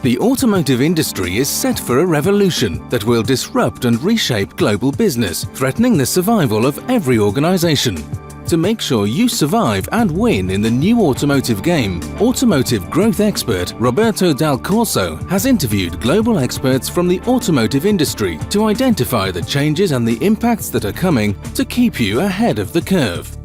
The automotive industry is set for a revolution that will disrupt and reshape global business, threatening the survival of every organization. To make sure you survive and win in the new automotive game, automotive growth expert Roberto Dal Corso has interviewed global experts from the automotive industry to identify the changes and the impacts that are coming to keep you ahead of the curve.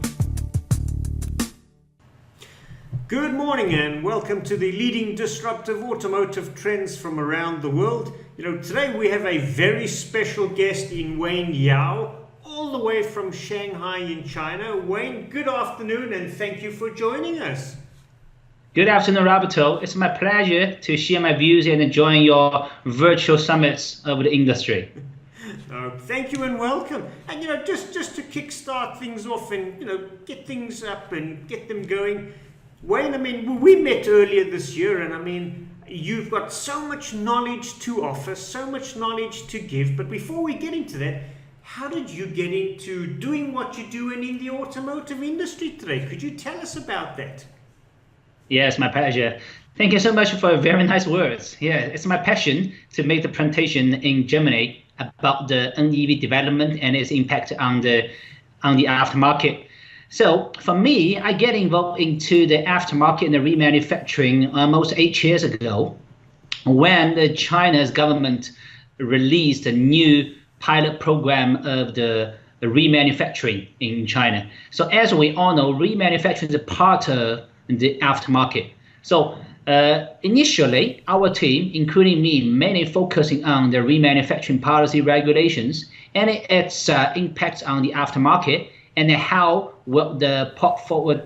Good morning and welcome to the leading disruptive automotive trends from around the world. Today we have a very special guest in Wayne Yao, all the way from Shanghai in China. Wayne, good afternoon and thank you for joining us. Good afternoon, Roberto. It's my pleasure to share my views and join your virtual summits of the industry. Thank you and welcome. And just to kickstart things off and get things up and get them going, Wayne, we met earlier this year, and you've got so much knowledge to offer, so much knowledge to give. But before we get into that, how did you get into doing what you do and in the automotive industry today? Could you tell us about that? Yes, my pleasure. Thank you so much for very nice words. Yeah, it's my passion to make the presentation in Germany about the NEV development and its impact on the aftermarket. So for me, I get involved into the aftermarket and the remanufacturing almost 8 years ago when the China's government released a new pilot program of the remanufacturing in China. So as we all know, remanufacturing is a part of the aftermarket. So initially, our team, including me, mainly focusing on the remanufacturing policy regulations and its impact on the aftermarket, and how will the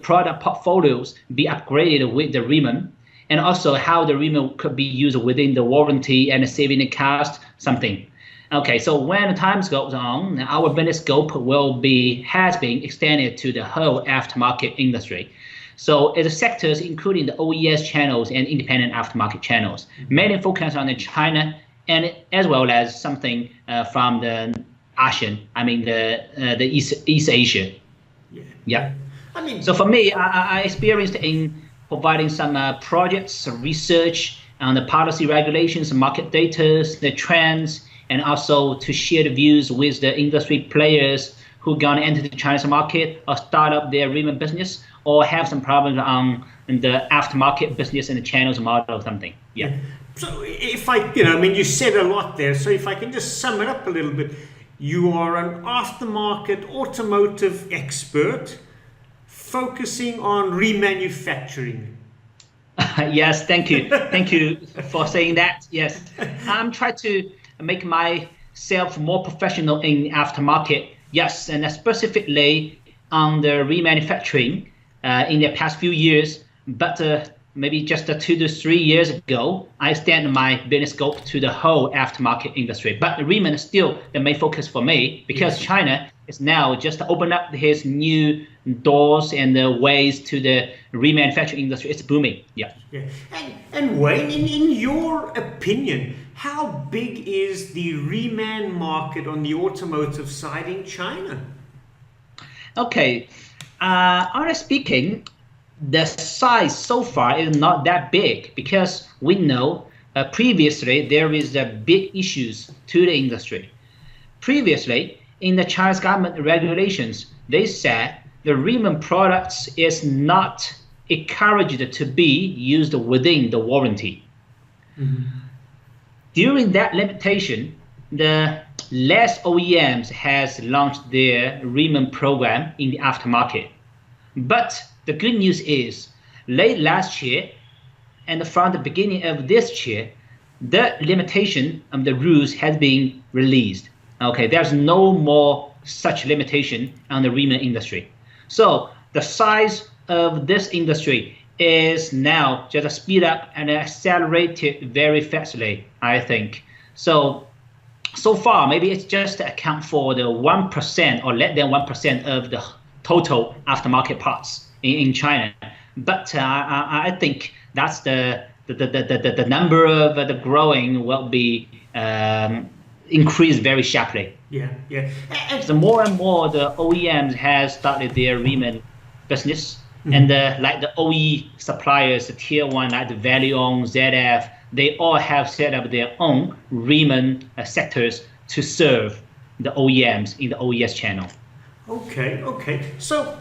product portfolios be upgraded with the Reman, and also how the Reman could be used within the warranty and saving the cost, something. Okay, so when time goes on, our business scope has been extended to the whole aftermarket industry. So the sectors, including the OES channels and independent aftermarket channels, mainly focus on the China and as well as something from the ASEAN, the East Asia. Yeah. So for me, I experienced in providing some projects, research on the policy regulations, market data, the trends, and also to share the views with the industry players who are going to enter the Chinese market or start up their Reman business or have some problems on the aftermarket business and the channels model or something. Yeah. So if you said a lot there. So if I can just sum it up a little bit. You are an aftermarket automotive expert focusing on remanufacturing. Yes, thank you. Thank you for saying that. Yes, I'm trying to make myself more professional in aftermarket. Yes, and specifically on the remanufacturing in the past few years. But maybe just 2 to 3 years ago, I extended my business scope to the whole aftermarket industry. But the Reman is still the main focus for me because China is now just open up his new doors and the ways to the remanufacturing industry. It's booming. Yeah. And Wayne, in your opinion, how big is the Reman market on the automotive side in China? Okay, honestly speaking, the size so far is not that big because we know previously there is a big issues to the industry. Previously, in the Chinese government regulations, they said the Reman products is not encouraged to be used within the warranty. Mm-hmm. During that limitation, the less OEMs has launched their Reman program in the aftermarket. But the good news is, late last year and from the beginning of this year, the limitation of the rules has been released. Okay, there's no more such limitation on the Reman industry. So the size of this industry is now just speed up and accelerated very fastly, I think. So far, maybe it's just account for the 1% or less than 1% of the total aftermarket parts in China, but I think that's the number of the growing will be increased very sharply. Yeah. So more and more the OEMs has started their Reman business, and like the OE suppliers, the tier one like the Valion, ZF, they all have set up their own Riemann sectors to serve the OEMs in the OES channel. Okay, okay. So,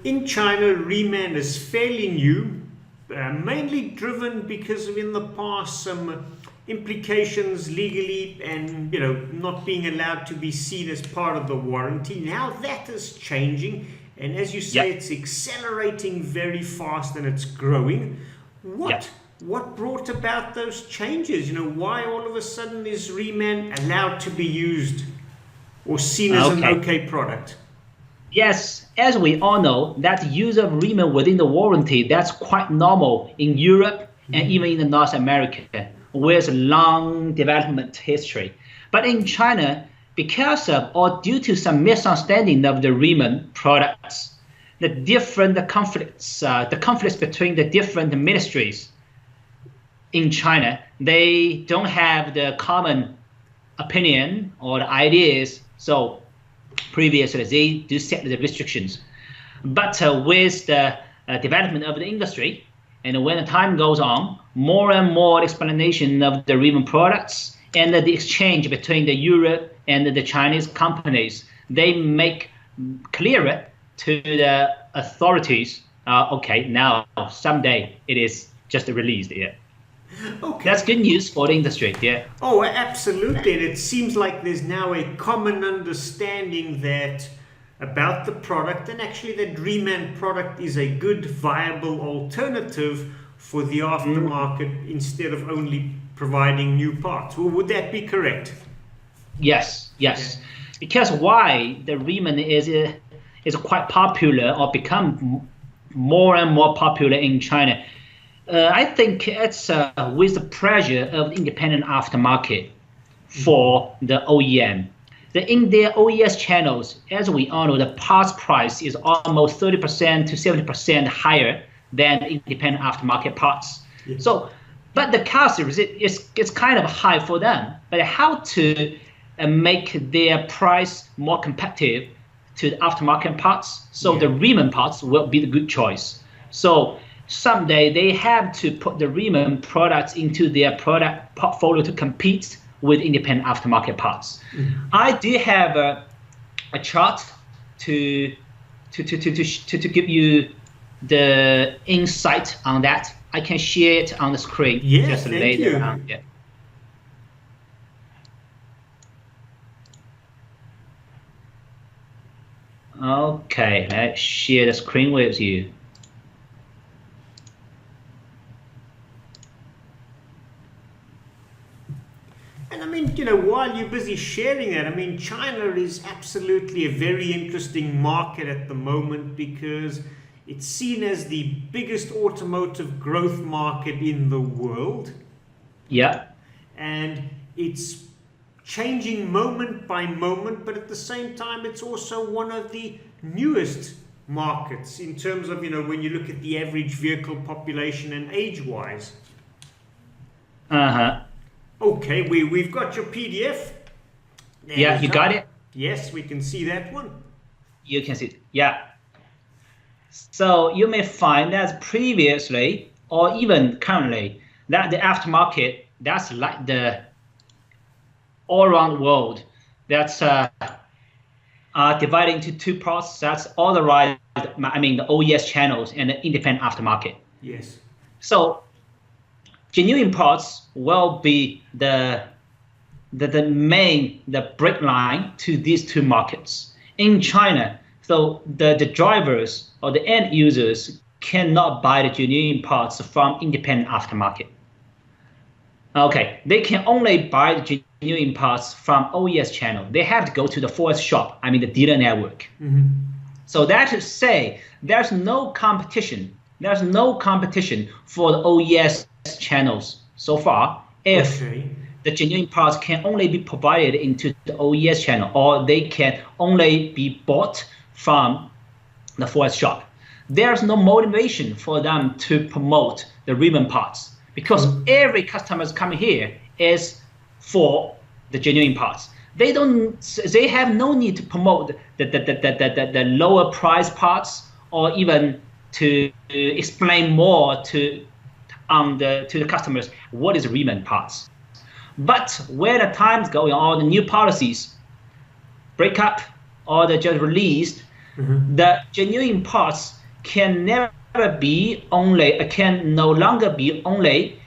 in China, Riemann is fairly new, mainly driven because of in the past some implications legally and, not being allowed to be seen as part of the warranty. Now that is changing. And as you say, it's accelerating very fast and it's growing. What brought about those changes? Why all of a sudden is Riemann allowed to be used or seen as an okay product? Yes, as we all know, that use of Riemann within the warranty, that's quite normal in Europe and even in North America, with long development history. But in China, because of or due to some misunderstanding of the Riemann products, the conflicts between the different ministries in China, they don't have the common opinion or the ideas. So previously, they do set the restrictions. But with the development of the industry, and when the time goes on, more and more explanation of the Riemann products and the exchange between the Europe and the Chinese companies, they make clearer to the authorities, now someday it is just released. Okay. That's good news for the industry. Oh, absolutely. And it seems like there's now a common understanding that about the product, and actually that Riemann product is a good, viable alternative for the aftermarket instead of only providing new parts. Well, would that be correct? Yes. Because why the Riemann is quite popular or become more and more popular in China. I think it's with the pressure of the independent aftermarket for the OEM. In their OES channels, as we all know, the parts price is almost 30% to 70% higher than independent aftermarket parts. Yeah. So, but the cost is kind of high for them. But how to make their price more competitive to the aftermarket parts? So the Riemann parts will be the good choice. So someday they have to put the Riemann products into their product portfolio to compete with independent aftermarket parts. I do have a chart to give you the insight on that. I can share it on the screen just later on. Yeah. Okay, let's share the screen with you. While you're busy sharing that, China is absolutely a very interesting market at the moment because it's seen as the biggest automotive growth market in the world. Yeah. And it's changing moment by moment, but at the same time, it's also one of the newest markets in terms of, when you look at the average vehicle population and age-wise. Okay, we've got your PDF. Yeah, you got it? Yes, we can see that one. You can see it, yeah. So you may find that previously, or even currently, that the aftermarket, that's like the all-around world. That's divided into two parts. That's authorized, the OES channels and the independent aftermarket. Yes. So genuine parts will be the break line to these two markets. In China, so the drivers or the end users cannot buy the genuine parts from independent aftermarket. Okay, they can only buy the genuine parts from OES channel. They have to go to the forest shop, the dealer network. So that is to say, there's no competition. There's no competition for the OES channels so far if the genuine parts can only be provided into the OES channel, or they can only be bought from the forest shop. There's no motivation for them to promote the Riemann parts because every customer coming here is for the genuine parts. They have no need to promote the lower price parts or even to explain more to to the customers what is reman parts. But when the time's going on, the new policies break up or they just released, the genuine parts can no longer be only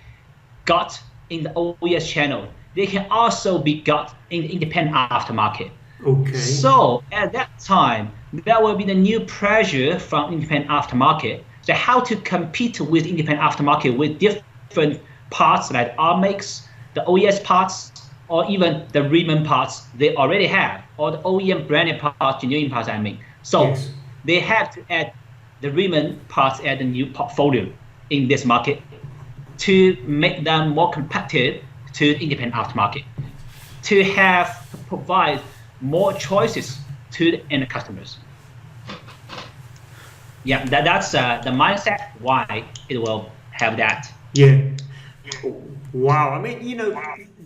got in the OES channel. They can also be got in the independent aftermarket. Okay. So at that time, there will be the new pressure from independent aftermarket. So how to compete with independent aftermarket with different parts like our makes, the OES parts, or even the reman parts they already have, or the OEM branded parts, genuine parts, I mean. So Yes. they have to add the reman parts at the new portfolio in this market to make them more competitive to the independent aftermarket, to provide more choices to the end customers. Yeah, that's the mindset why it will have that. Yeah. Wow. I mean,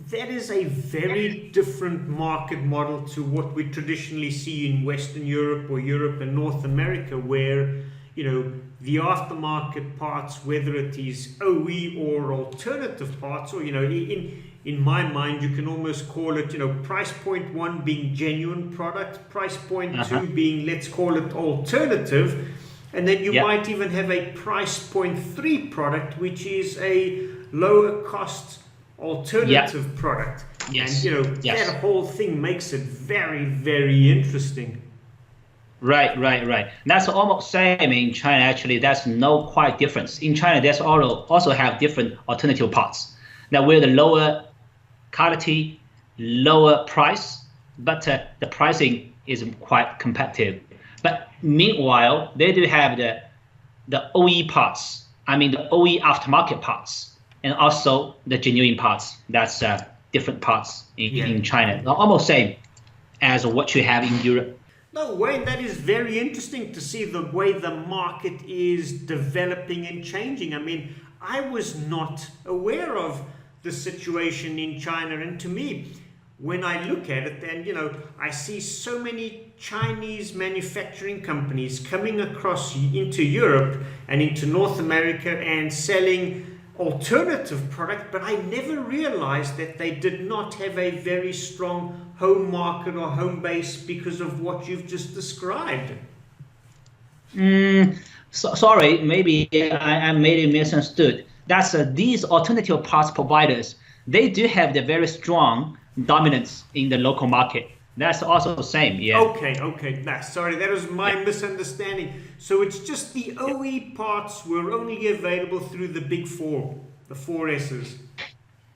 that is a very different market model to what we traditionally see in Western Europe or Europe and North America, where, the aftermarket parts, whether it is OE or alternative parts, or, in my mind, you can almost call it, price point 1 being genuine product, price point 2 being, let's call it alternative. And then you might even have a price point 3 product, which is a lower cost alternative product. Yes. And, that whole thing makes it very, very interesting. Right. That's almost same in China. Actually, there's no quite difference. In China, there's also have different alternative parts. Now, with the lower quality, lower price, but the pricing is quite competitive. But meanwhile, they do have the OE parts. I mean, the OE aftermarket parts, and also the genuine parts. That's different parts in China. Almost same as what you have in Europe. No, Wayne, that is very interesting to see the way the market is developing and changing. I mean, I was not aware of the situation in China. And to me, when I look at it, and I see so many Chinese manufacturing companies coming across into Europe and into North America and selling alternative product, but I never realized that they did not have a very strong home market or home base because of what you've just described. Sorry, maybe I made it misunderstood. That's these alternative parts providers, they do have the very strong dominance in the local market. That's also the same, yeah. Okay. Sorry, that was my misunderstanding. So it's just the OE parts were only available through the big four, the 4 S's.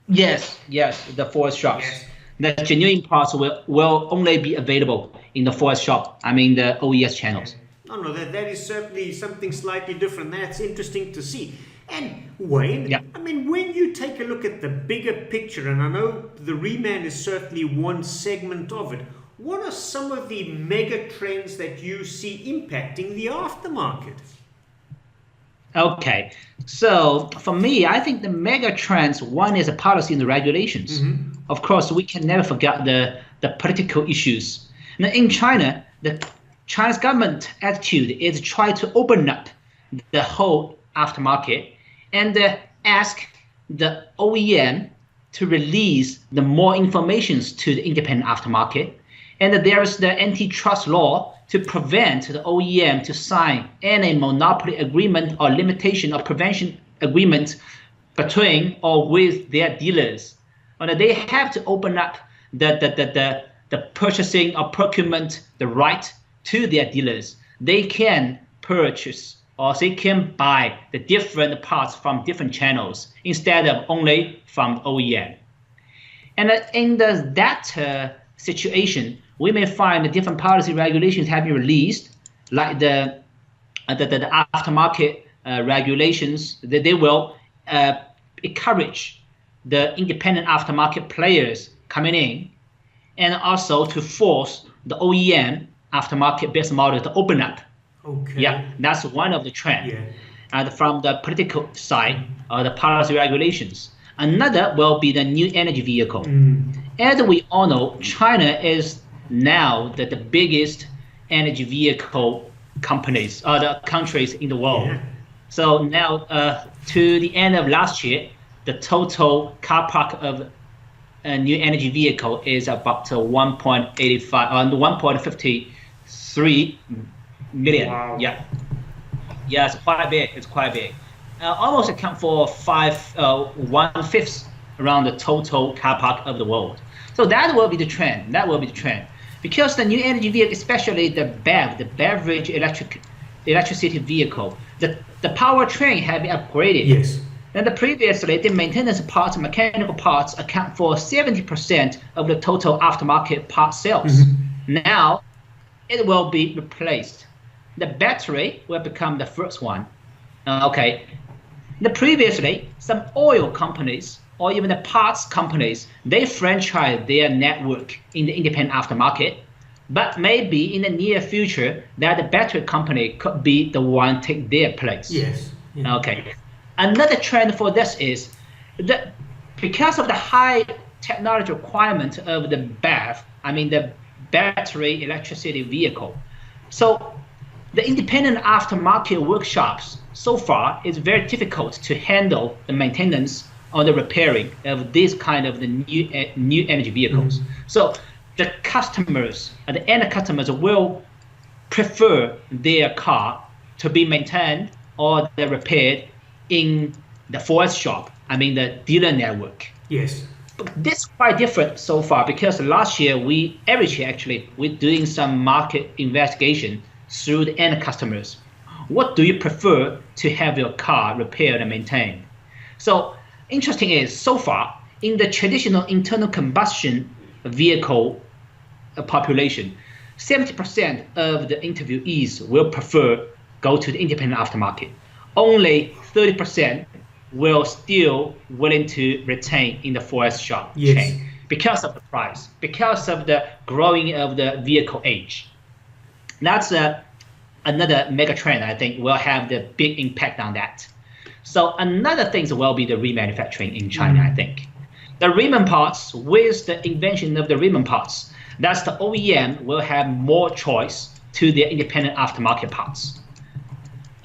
Yes, the 4S shops. Yes. The genuine parts will only be available in the 4S shop. I mean the OES channels. No, that is certainly something slightly different. That's interesting to see. And Wayne, I mean, when you take a look at the bigger picture, and I know the reman is certainly one segment of it, what are some of the mega trends that you see impacting the aftermarket? Okay, so for me, I think the mega trends, one is the policy and the regulations. Of course, we can never forget the political issues. Now, in China, the Chinese government attitude is try to open up the whole aftermarket and ask the OEM to release the more informations to the independent aftermarket. And there is the antitrust law to prevent the OEM to sign any monopoly agreement or limitation or prevention agreement between or with their dealers. And they have to open up the purchasing or procurement, the right to their dealers. They can purchase or they can buy the different parts from different channels instead of only from OEM. And in that situation, we may find the different policy regulations have been released, like the aftermarket regulations, that they will encourage the independent aftermarket players coming in, and also to force the OEM aftermarket business model to open up. Okay. Yeah, that's one of the trends. Yeah. And from the political side, the policy regulations. Another will be the new energy vehicle. As we all know, China is now the biggest energy vehicle companies, the countries in the world. So now, to the end of last year, the total car park of a new energy vehicle is about 1.85, 1.53 million. Wow. Yeah, yeah, it's quite big. It's quite big. Almost account for 1/5 around the total car park of the world. So that will be the trend. That will be the trend, because the new energy vehicle, especially the BEV, the beverage electricity vehicle, the powertrain have been upgraded. Yes. And previously, the maintenance parts, mechanical parts, account for 70% of the total aftermarket part sales. Now, it will be replaced. The battery will become the first one. Okay. Previously, some oil companies or even the parts companies, they franchise their network in the independent aftermarket. But maybe in the near future, that the battery company could be the one take their place. Yes. Yeah. Okay. Another trend for this is that because of the high technology requirement of the BEV, I mean the battery electricity vehicle. So the independent aftermarket workshops so far is very difficult to handle the maintenance or the repairing of this kind of the new energy vehicles. So the customers, the end customers will prefer their car to be maintained or they're repaired in the Ford shop, I mean the dealer network. Yes. But this is quite different so far, because last year, every year actually, we're doing some market investigation through the end customers. What do you prefer to have your car repaired and maintained? So interesting is, so far, in the traditional internal combustion vehicle population, 70% of the interviewees will prefer go to the independent aftermarket. Only 30% will still willing to retain in the Ford shop chain because of the price, because of the growing of the vehicle age. That's another mega trend I think will have the big impact on that. So another thing will be the remanufacturing in China, I think. The reman parts, with the invention of the reman parts, that's the OEM will have more choice to the independent aftermarket parts.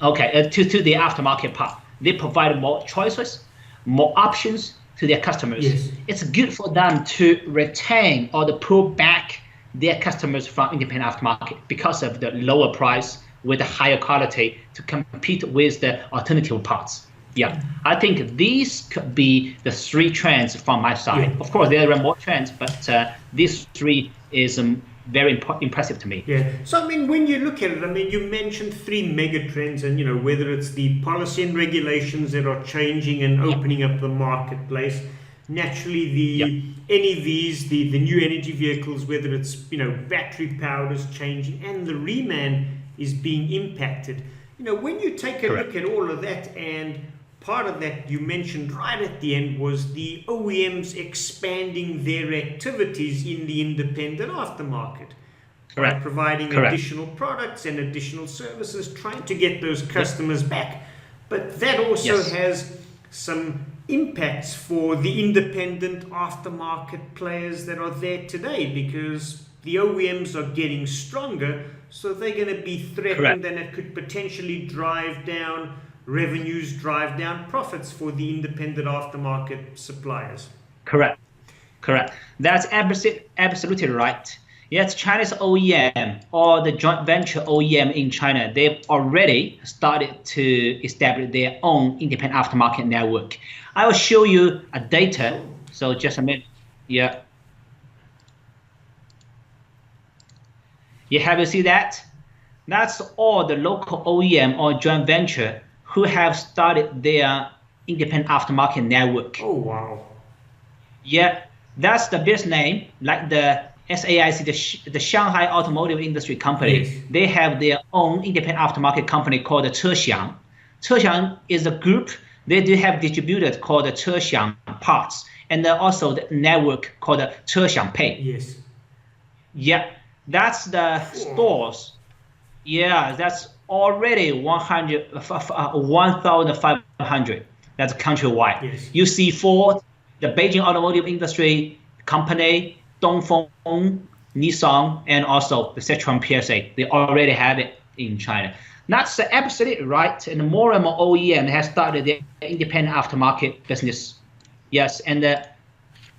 Okay, to the aftermarket part. They provide more choices, more options to their customers. Yes. It's good for them to retain or to pull back their customers from independent aftermarket because of the lower price with the higher quality to compete with the alternative parts. Yeah, I think these could be the three trends from my side. Yeah. Of course, there are more trends, but these three is very impressive to me. Yeah. So I mean, when you look at it, I mean, you mentioned three mega trends, and whether it's the policy and regulations that are changing and opening up the marketplace, naturally the NEVs, the new energy vehicles, whether it's battery powered is changing, and the reman is being impacted. When you take a look at all of that, and part of that you mentioned right at the end was the OEMs expanding their activities in the independent aftermarket. By providing additional products and additional services, trying to get those customers back. But that also has some impacts for the independent aftermarket players that are there today, because the OEMs are getting stronger, so they're going to be threatened, and it could potentially drive down revenues, drive down profits for the independent aftermarket suppliers. Correct. That's absolutely right. Yes, Chinese OEM or the joint venture OEM in China, they've already started to establish their own independent aftermarket network. I will show you a data. So just a minute. Yeah. You have to see that? That's all the local OEM or joint venture who have started their independent aftermarket network. Oh, wow. Yeah, that's the business name, like the SAIC, the Shanghai Automotive Industry Company. Yes. They have their own independent aftermarket company called the Chexiang. Chexiang is a group. They do have distributors called the Chexiang Parts, and also the network called the Chexiang Pay. Yes. Yeah, that's the stores. Yeah, that's already 1,500. That's countrywide. Yes. You see Ford, the Beijing Automotive Industry Company, Dongfeng, Nissan, and also the Sichuan PSA. They already have it in China. That's absolutely right. And more OEM has started their independent aftermarket business. Yes, and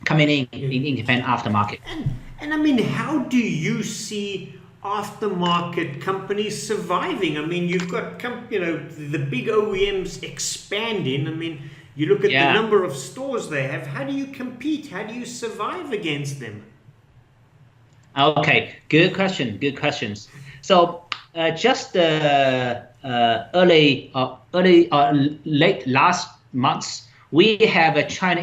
coming in independent aftermarket. And I mean, how do you see aftermarket companies surviving? I mean, you've got the big OEMs expanding. I mean, you look at the number of stores they have. How do you compete? How do you survive against them? Okay, good question. Good questions. So just late last month, we have a China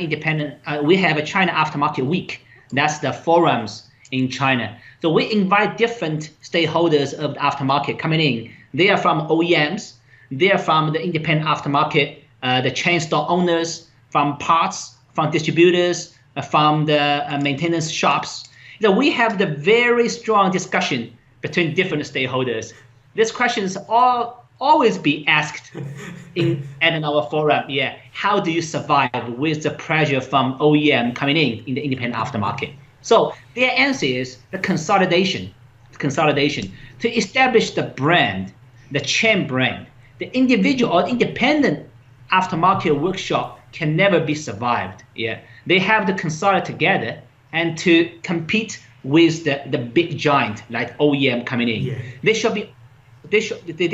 aftermarket week. That's the forums in China. So we invite different stakeholders of the aftermarket coming in. They are from OEMs. They are from the independent aftermarket, the chain store owners, from parts, from distributors, from the maintenance shops. So we have the very strong discussion between different stakeholders. These questions always be asked at our forum. Yeah, how do you survive with the pressure from OEM coming in the independent aftermarket? So their answer is the consolidation to establish the brand, the chain brand. The individual or independent aftermarket workshop can never be survived. Yeah, they have to consolidate together and to compete with the big giant like OEM coming in. Yeah. They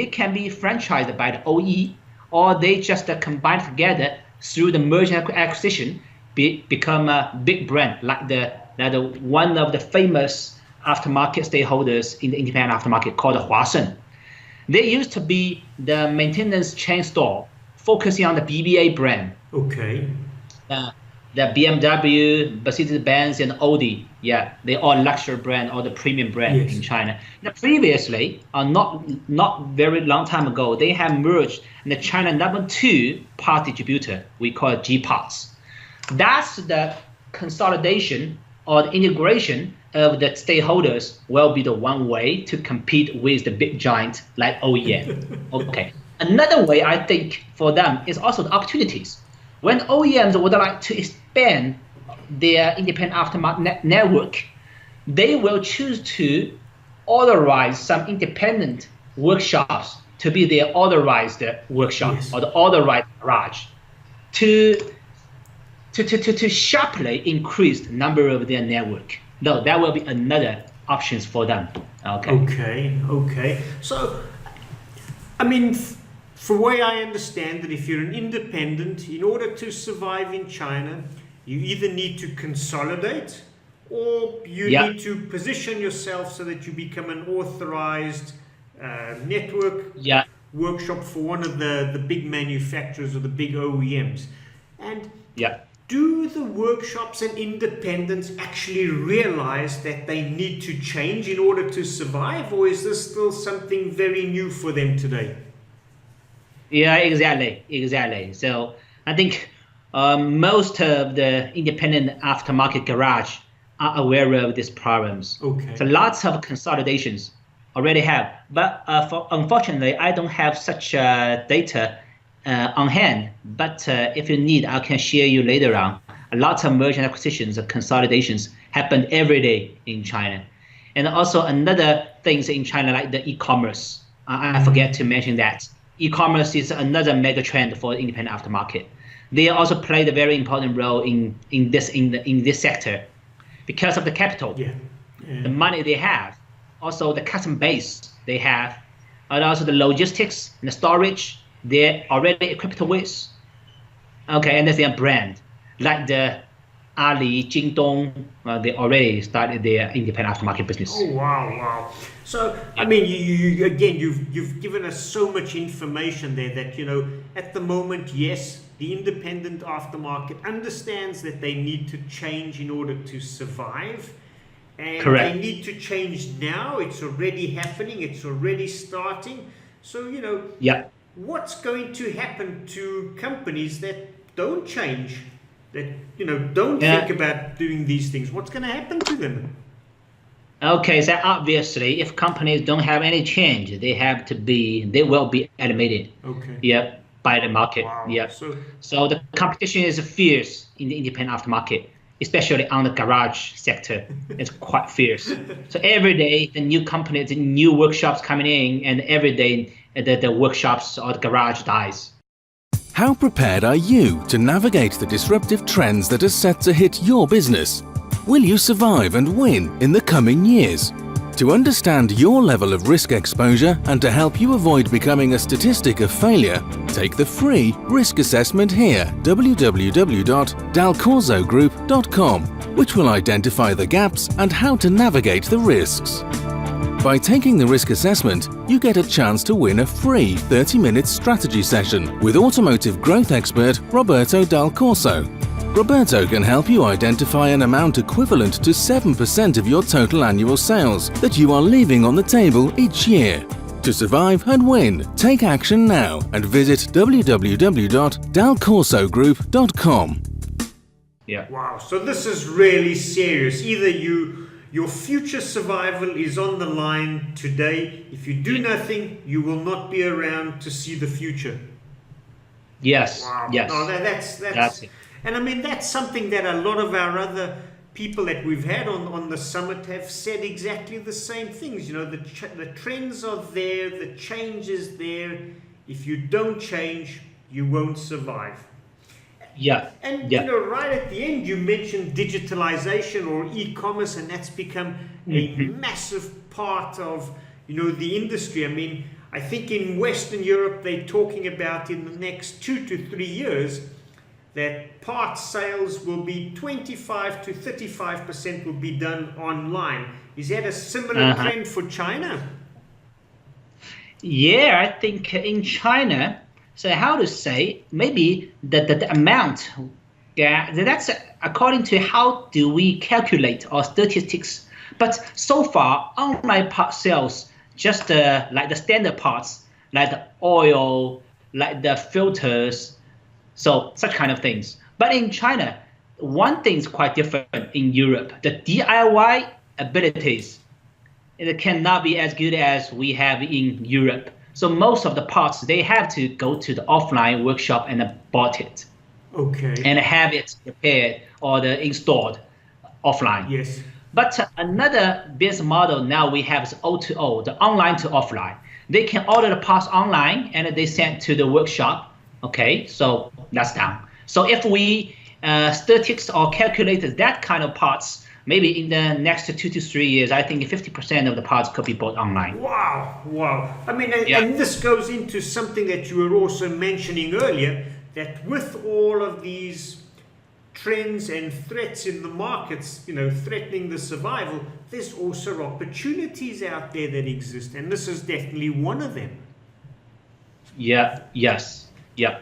can be franchised by the OE, or they just combine together through the merger acquisition, become a big brand like the one of the famous aftermarket stakeholders in the independent aftermarket called Huasen. They used to be the maintenance chain store focusing on the BBA brand. Okay. The BMW, Mercedes-Benz, and Audi, yeah, they all luxury brand or the premium brand in China. Now, previously, not very long time ago, they have merged in the China #2 part distributor. We call it G-Parts. That's the consolidation or the integration of the stakeholders will be the one way to compete with the big giant like OEM. Okay. Another way I think for them is also the opportunities. When OEMs would like to expand their independent aftermarket network, they will choose to authorize some independent workshops to be their authorized workshop or the authorized garage to sharply increase the number of their network. No, that will be another options for them. Okay. So, I mean, from the way I understand that if you're an independent, in order to survive in China, you either need to consolidate or you need to position yourself so that you become an authorized network workshop for one of the big manufacturers or the big OEMs. And do the workshops and independents actually realize that they need to change in order to survive, or is this still something very new for them today? Yeah, exactly. So I think most of the independent aftermarket garage are aware of these problems. Okay. So lots of consolidations already have, but unfortunately, I don't have such data on hand. But if you need, I can share you later on. A lot of merger acquisitions and consolidations happen every day in China, and also another things in China like the e-commerce. I forget to mention that. E-commerce is another mega trend for the independent aftermarket. They also played a very important role in this sector because of the capital, the money they have, also the customer base they have, and also the logistics and the storage they're already equipped with. Okay, and that's their brand, like the Ali, Jingdong, they already started their independent aftermarket business. Oh wow! So I mean, you've given us so much information there that at the moment, yes, the independent aftermarket understands that they need to change in order to survive, and Correct. They need to change now. It's already happening. It's already starting. So what's going to happen to companies that don't change? That don't think about doing these things? What's going to happen to them? Okay, so obviously, if companies don't have any change, they will be eliminated. Okay. By the market. Wow. So the competition is fierce in the independent aftermarket, especially on the garage sector. It's quite fierce. So every day, the new companies, the new workshops coming in, and every day the workshops or the garage dies. How prepared are you to navigate the disruptive trends that are set to hit your business? Will you survive and win in the coming years? To understand your level of risk exposure and to help you avoid becoming a statistic of failure, take the free risk assessment here, www.dalcorsogroup.com, which will identify the gaps and how to navigate the risks. By taking the risk assessment, you get a chance to win a free 30-minute strategy session with automotive growth expert Roberto Dal Corso. Roberto can help you identify an amount equivalent to 7% of your total annual sales that you are leaving on the table each year. To survive and win, take action now and visit www.dalcorsogroup.com. Yeah. Wow, so this is really serious. Either your future survival is on the line today. If you do nothing, you will not be around to see the future. Yes. Wow. Yes. No, that's it. And I mean, that's something that a lot of our other people that we've had on the summit have said exactly the same things. You know, the trends are there, the change is there. If you don't change, you won't survive. Yeah. And yeah. you know, right at the end, you mentioned digitalization or e-commerce, and that's become a massive part of, you know, the industry. I mean, I think in Western Europe, they're talking about in the next 2 to 3 years that parts sales will be 25 to 35% will be done online. Is that a similar trend for China? Yeah, I think in China, so how to say, maybe the amount, yeah, that's according to how do we calculate our statistics. But so far, online part sales, just like the standard parts, like the oil, like the filters, so such kind of things. But in China, one thing is quite different in Europe. The DIY abilities, it cannot be as good as we have in Europe. So most of the parts, they have to go to the offline workshop and bought it. Okay. And have it repaired or installed offline. Yes. But another business model now we have is O2O, the online to offline. They can order the parts online and they send to the workshop. Okay, so that's down. So if we statistics or calculated that kind of parts, maybe in the next 2 to 3 years, I think 50% of the parts could be bought online. Wow, wow. I mean, and this goes into something that you were also mentioning earlier, that with all of these trends and threats in the markets, you know, threatening the survival, there's also opportunities out there that exist, and this is definitely one of them. Yeah, yes. Yeah,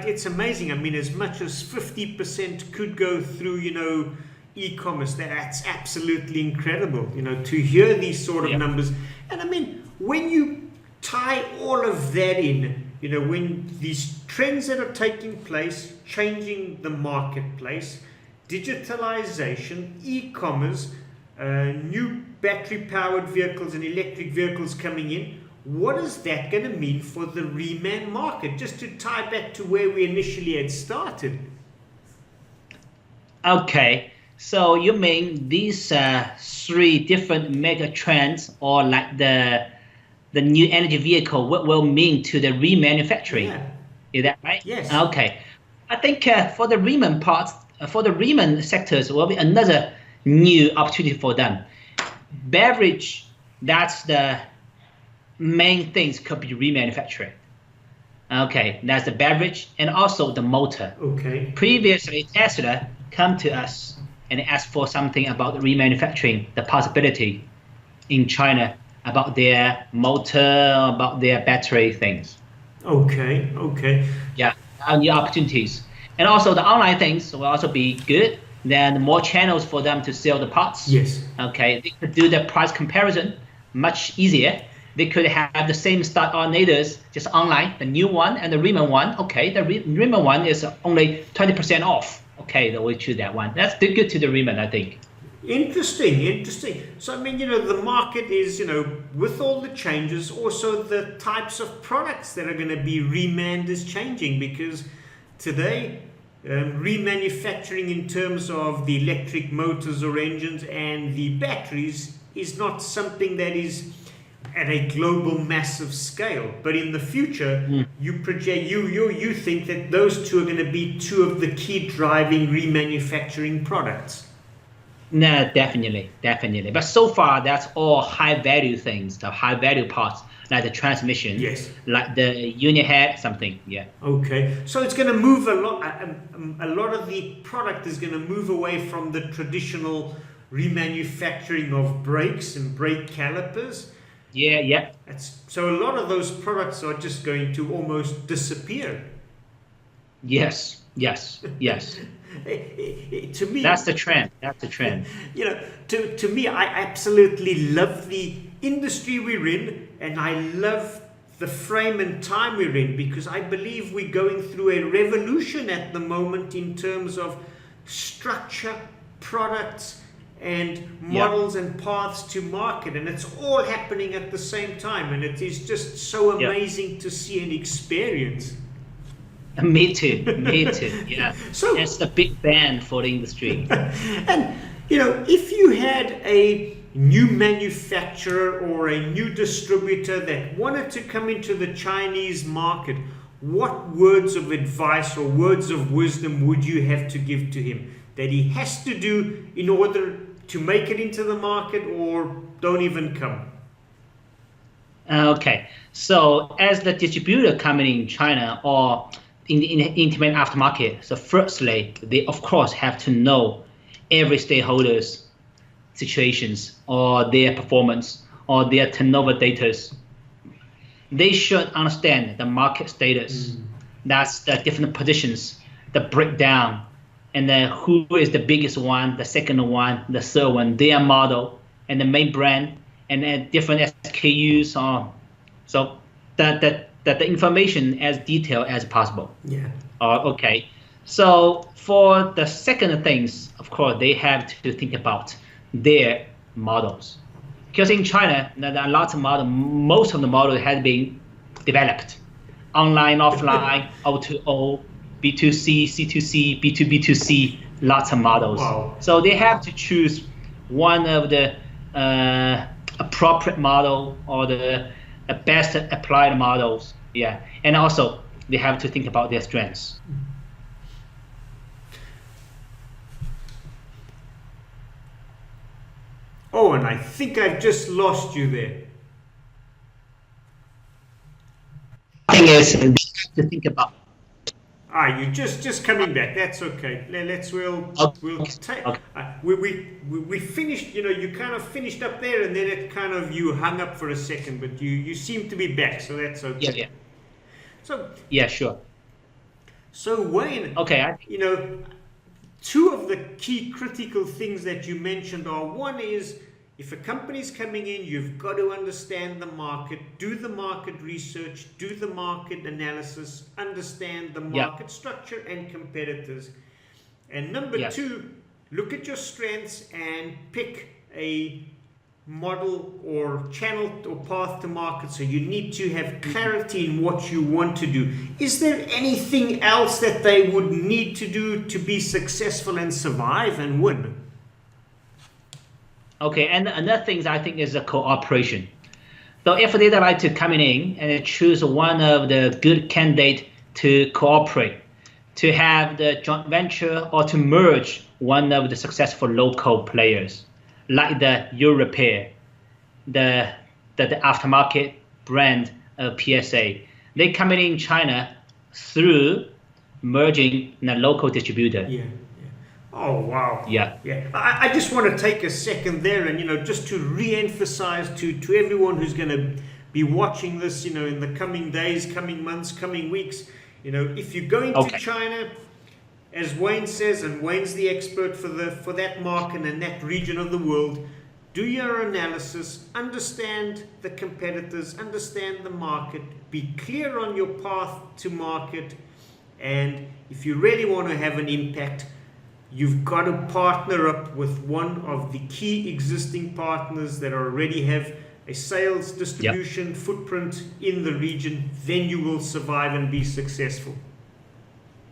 it's amazing. I mean, as much as 50% could go through, you know, e-commerce. That's absolutely incredible, you know, to hear these sort of numbers. And I mean, when you tie all of that in, you know, when these trends that are taking place, changing the marketplace, digitalization, e-commerce, new battery-powered vehicles and electric vehicles coming in, what is that going to mean for the reman market? Just to tie back to where we initially had started. Okay, so you mean these 3 different mega trends, or like the new energy vehicle, what will mean to the remanufacturing? Yeah. Is that right? Yes. Okay, I think for the reman parts, for the reman sectors, will be another new opportunity for them. Beverage, that's the main things could be remanufactured. Okay, that's the beverage and also the motor. Okay. Previously, Tesla come to us and asked for something about the remanufacturing, the possibility in China about their motor, about their battery things. Okay, okay. Yeah, new opportunities. And also the online things will also be good. Then more channels for them to sell the parts. Yes. Okay, they could do the price comparison much easier. They could have the same start alternators just online, the new one and the Riemann one. Okay, the Riemann one is only 20% off. Okay, then we choose that one. That's good to the Riemann, I think. Interesting, interesting. So, I mean, you know, the market is, you know, with all the changes, also the types of products that are going to be remanned is changing, because today, remanufacturing in terms of the electric motors or engines and the batteries is not something that is at a global massive scale. But in the future, you think that those two are going to be two of the key driving remanufacturing products. No, definitely. But so far, that's all high value things, the high value parts, like the transmission, Yes, like the unit head, something. Yeah. okay, so it's going to move a lot. A lot of the product is going to move away from the traditional remanufacturing of brakes and brake calipers. Yeah. So a lot of those products are just going to almost disappear. Yes. To me, That's the trend. To me, I absolutely love the industry we're in, and I love the frame and time we're in, because I believe we're going through a revolution at the moment in terms of structure, products, and models and paths to market, and it's all happening at the same time, and it is just so amazing to see and experience. Me too. Yeah. So it's the big bang for the industry. And if you had a new manufacturer or a new distributor that wanted to come into the Chinese market, what words of advice or words of wisdom would you have to give to him that he has to do in order to make it into the market, or don't even come? Okay, so as the distributor coming in China or in the intimate aftermarket, so firstly, they of course have to know every stakeholder's situations or their performance or their turnover data. They should understand the market status. That's the different positions, the breakdown, and then who is the biggest one, the second one, the third one, their model, and the main brand, and then different SKUs. So that the information as detailed as possible. Yeah. Okay. So for the second things, of course, they have to think about their models, because in China, there are lots of models. Most of the models have been developed, online, offline, O2O, B2C, C2C, B2B2C, lots of models. Wow. So they have to choose one of the appropriate model or the best applied models. Yeah, and also they have to think about their strengths. Oh, and I think I've just lost you there. Thing is, they have to think about. You're just coming back. That's okay. We'll take. We finished. You kind of finished up there, and then you hung up for a second, but you seem to be back, so that's okay. Yeah. So Yeah, sure. So Wayne, Okay. two of the key critical things that you mentioned are, one is, if a company's coming in, you've got to understand the market, do the market research, do the market analysis, understand the market structure and competitors. And number two, look at your strengths and pick a model or channel or path to market. So you need to have clarity in what you want to do. Is there anything else that they would need to do to be successful and survive and win? Okay, and another thing I think is the cooperation. So if they like to come in and choose one of the good candidate to cooperate, to have the joint venture or to merge one of the successful local players, like the European, the aftermarket brand of PSA, they come in China through merging a local distributor. Yeah. Oh, wow. Yeah. I just want to take a second there and, just to re-emphasize to everyone who's going to be watching this, in the coming days, coming months, coming weeks, if you're going to China, as Wayne says, and Wayne's the expert for that market and that region of the world, do your analysis, understand the competitors, understand the market, be clear on your path to market, and if you really want to have an impact, you've got to partner up with one of the key existing partners that already have a sales distribution footprint in the region. Then you will survive and be successful.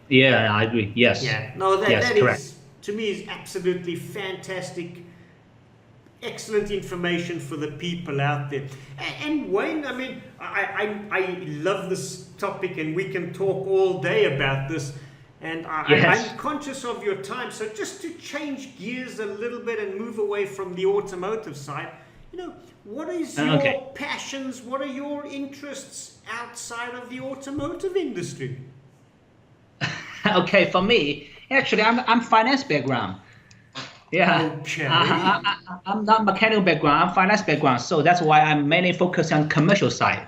Yeah, I agree. Yes. Yeah. No, that correct. is, to me, is absolutely fantastic. excellent information for the people out there. And Wayne, I mean, I love this topic, and we can talk all day about this. And I'm conscious of your time, so just to change gears a little bit and move away from the automotive side, you know, what is your passions? What are your interests outside of the automotive industry? Okay, for me, actually, I'm finance background. Yeah, Okay. I'm not mechanical background. I'm finance background, so that's why I'm mainly focused on commercial side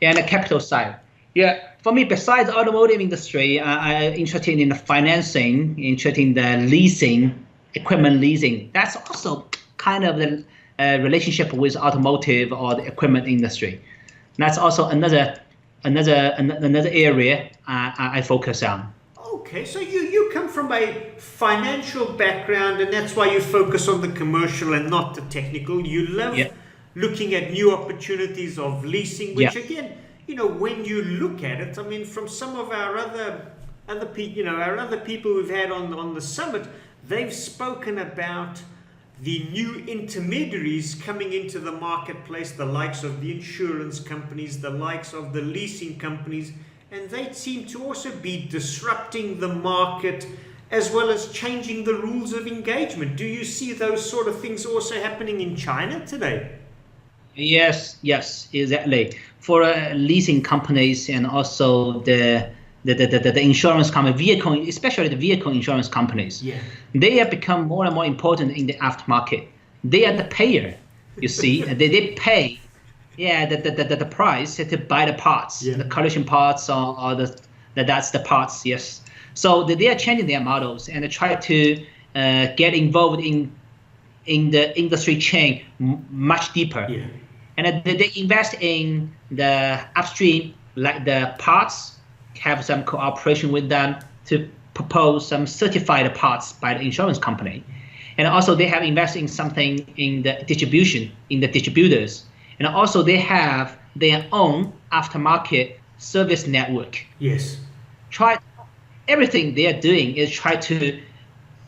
and the capital side. Yeah, for me, besides the automotive industry, I'm interested in the financing, interested in the leasing, equipment leasing. That's also kind of the relationship with automotive or the equipment industry. That's also another area I focus on. Okay, so you come from a financial background, and that's why you focus on the commercial and not the technical. You love looking at new opportunities of leasing, which again, you know, when you look at it, I mean, from some of our other people we've had on the summit, they've spoken about the new intermediaries coming into the marketplace, the likes of the insurance companies, the likes of the leasing companies, and they seem to also be disrupting the market as well as changing the rules of engagement. Do you see those sort of things also happening in China today? Yes, exactly. For leasing companies and also the insurance company, vehicle, especially the vehicle insurance companies, they have become more and more important in the aftermarket. They are the payer, you see. They pay, the price to buy the parts, the collision parts or that's the parts. Yes. So they are changing their models and try to get involved in the industry chain much deeper. Yeah. And they invest in the upstream, like the parts, have some cooperation with them to propose some certified parts by the insurance company. And also they have invested in something in the distribution, in the distributors. And also they have their own aftermarket service network. Yes. Everything they are doing is try to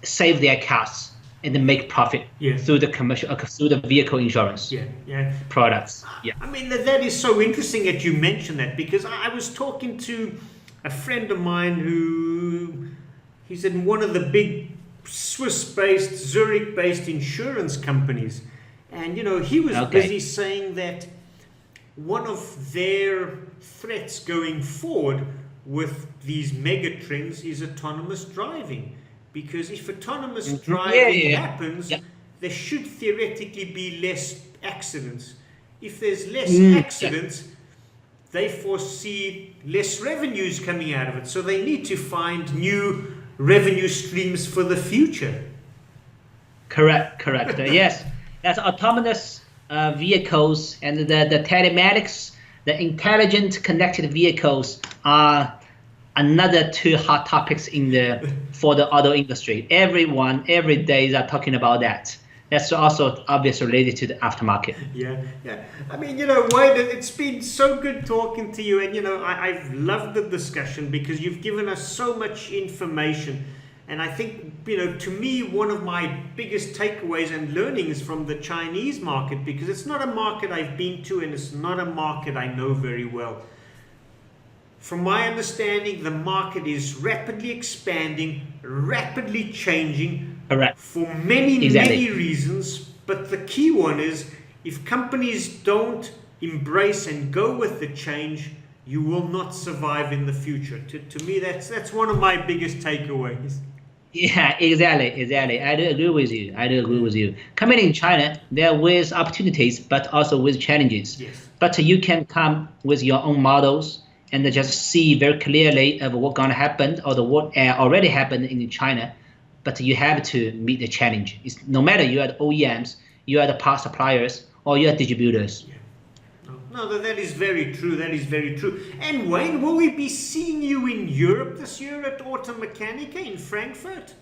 save their costs and then make profit through the commercial, through the vehicle insurance products. Yeah. I mean, that is so interesting that you mentioned that, because I was talking to a friend of mine who, he's in one of the big Swiss-based, Zurich-based insurance companies. And, you know, he was busy saying that one of their threats going forward with these mega trends is autonomous driving. Because if autonomous driving happens, there should theoretically be less accidents. If there's less accidents, they foresee less revenues coming out of it. So they need to find new revenue streams for the future. Correct. Yes, that's autonomous vehicles and the telematics, the intelligent connected vehicles are another two hot topics for the auto industry. Everyone, every day is talking about that. That's also obviously related to the aftermarket. Yeah. I mean, you know, Wade, it's been so good talking to you, and you know, I've loved the discussion because you've given us so much information. And I think, you know, to me, one of my biggest takeaways and learnings from the Chinese market, because it's not a market I've been to and it's not a market I know very well. From my understanding, the market is rapidly expanding, rapidly changing for many reasons. But the key one is, if companies don't embrace and go with the change, you will not survive in the future. To me, that's one of my biggest takeaways. Yeah, exactly. I do agree with you. Coming in China, there with opportunities, but also with challenges. Yes. But you can come with your own models and just see very clearly of what's going to happen or what already happened in China. But you have to meet the challenge. No matter you are the OEMs, you are the part suppliers, or you are distributors. Yeah. No, that is very true. And Wayne, will we be seeing you in Europe this year at Automechanica in Frankfurt?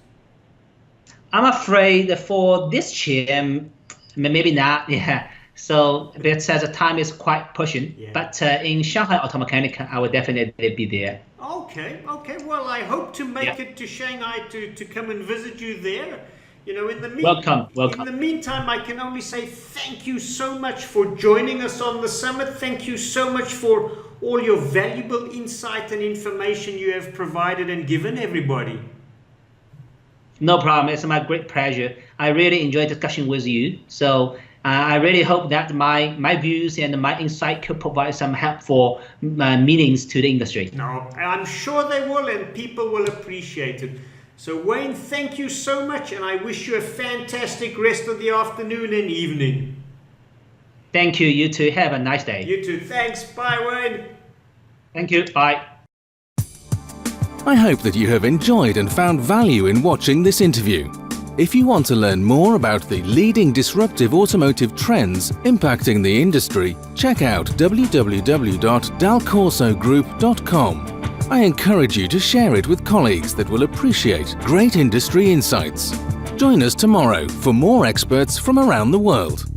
I'm afraid for this year, maybe not. Yeah. So because the time is quite pushing, but in Shanghai Automechanica, I will definitely be there. Okay. Well, I hope to make it to Shanghai to come and visit you there. You know, in the Welcome. In the meantime, I can only say thank you so much for joining us on the summit. Thank you so much for all your valuable insight and information you have provided and given everybody. No problem. It's my great pleasure. I really enjoyed discussion with you. So I really hope that my views and my insight could provide some helpful meanings to the industry. No, I'm sure they will, and people will appreciate it. So Wayne, thank you so much, and I wish you a fantastic rest of the afternoon and evening. Thank you. You too. Have a nice day. You too. Thanks. Bye, Wayne. Thank you. Bye. I hope that you have enjoyed and found value in watching this interview. If you want to learn more about the leading disruptive automotive trends impacting the industry, check out www.dalcorsogroup.com. I encourage you to share it with colleagues that will appreciate great industry insights. Join us tomorrow for more experts from around the world.